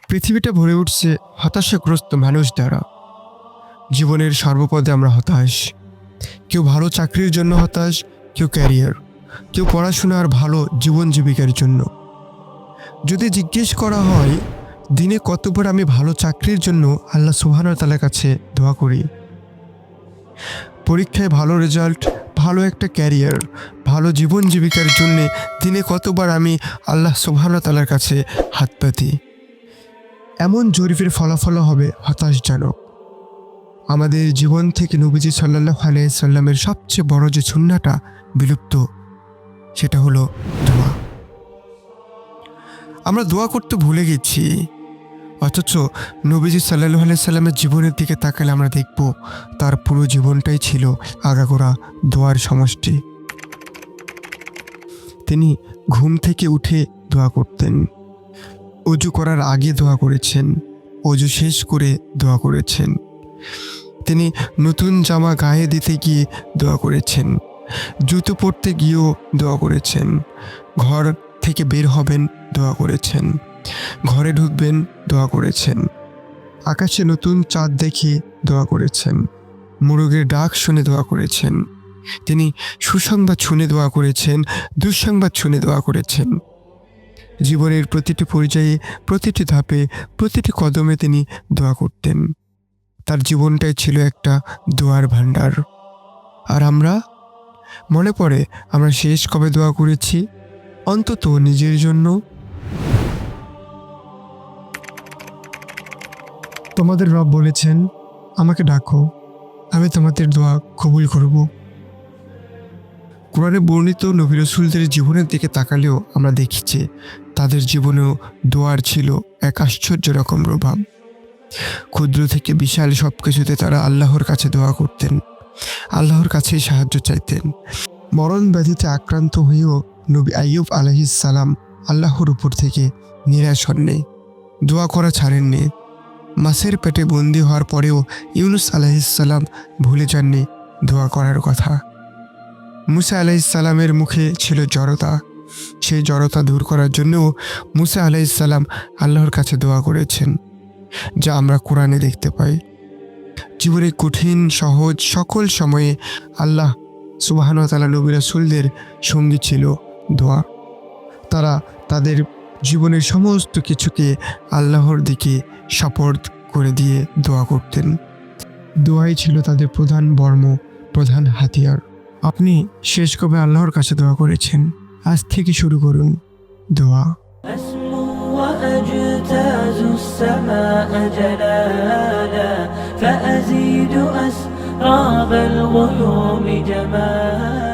পৃথিবীটা ভরে উঠছে হতাশাগ্রস্ত মানুষ দ্বারা। জীবনের সর্বপদে আমরা হতাশ। কেউ ভালো চাকরির জন্য হতাশ, কেউ ক্যারিয়ার, কেউ পড়াশোনার ভালো জীবন জীবিকার জন্য। যদি জিজ্ঞেস করা হয় দিনে কতবার আমি ভালো চাকরির জন্য আল্লাহ সুবহানাহু ওয়া তাআলার কাছে দোয়া করি, পরীক্ষায় ভালো রেজাল্ট, ভালো একটা ক্যারিয়ার, ভালো জীবন জীবিকার জন্যে দিনে কতবার আমি আল্লাহ সুবহানাহু ওয়া তাআলার কাছে হাত পাতি, এমন জরিপের ফলাফল হবে হতাশজনক। আমাদের জীবন থেকে নবীজি সাল্লাল্লাহু আলাইহি সাল্লামের সবচেয়ে বড় যে সুন্নাহটা বিলুপ্ত, সেটা হলো দোয়া। আমরা দোয়া করতে ভুলে গেছি, অথচ নবীজি সাল্লাল্লাহু আলাইহি সাল্লামের জীবনের দিকে তাকালে আমরা দেখব তার পুরো জীবনটাই ছিল আগাগোড়া দোয়ার সমষ্টি। তিনি ঘুম থেকে উঠে দোয়া করতেন, অজু করার আগে দোয়া করেছেন, অজু শেষ করে দোয়া করেছেন, তিনি নতুন জামা গায়ে দিতে গিয়ে দোয়া করেছেন, জুতো পরতে গিয়েও দোয়া করেছেন, ঘর থেকে বের হবেন দোয়া করেছেন, ঘরে ঢুকবেন দোয়া করেছেন, আকাশে নতুন চাঁদ দেখে দোয়া করেছেন, মোরগের ডাক শুনে দোয়া করেছেন, তিনি সুসংবাদ শুনে দোয়া করেছেন, দুঃসংবাদ শুনে দোয়া করেছেন। জীবনের প্রতিটি পর্যায়ে, প্রতিটি ধাপে, প্রতিটি কদমে তিনি দোয়া করতেন। তার জীবনটাই ছিল একটা দোয়ার ভাণ্ডার। আর আমরা, মনে পড়ে আমরা শেষ কবে দোয়া করেছি? অন্তত নিজের জন্য। তোমাদের রব বলেছেন, আমাকে ডাকো, আমি তোমাদের দোয়া কবুল করব। কোরআনে বর্ণিত নবী রাসূলদের জীবনের দিকে তাকালেও আমরা দেখি যে তাদের জীবনেও দোয়ার ছিল এক আশ্চর্য রকম প্রভাব। ক্ষুদ্র থেকে বিশাল সব কিছুতে তারা আল্লাহর কাছে দোয়া করতেন, আল্লাহর কাছেই সাহায্য চাইতেন। মরণ ব্যাধিতে আক্রান্ত হয়েও নবী আইয়ুব আলাইহিস সালাম আল্লাহর উপর থেকে নিরাশ হননি, দোয়া করা ছাড়েননি। মাছের পেটে বন্দী হওয়ার পরেও ইউনুস আলাইহিস সালাম ভুলে যাননি দোয়া করার কথা। মুসা আলাইহিস সালামের মুখে ছিল জড়তা, সেই জড়তা দূর করার জন্যও মুসা আলাইহিস সালাম আল্লাহর কাছে দোয়া করেছেন, যা আমরা কোরআনে দেখতে পাই। জীবনে কঠিন সহজ সকল সময়ে আল্লাহ সুবহানাহু ওয়া তাআলা নবী রাসূলদের সঙ্গী ছিল দোয়া। তারা তাদের জীবনের সমস্ত কিছুকে আল্লাহর দিকে সুপর্দ করে দিয়ে দোয়া করতেন। দোয়াই ছিল তাদের প্রধান বর্ম, প্রধান হাতিয়ার। আপনি শেষ কবে আল্লাহর কাছে দোয়া করেছেন? আজ থেকে শুরু করুন দোয়া। وأجتاز السماء جلالا فأزيد أسراب الغيوم جمالا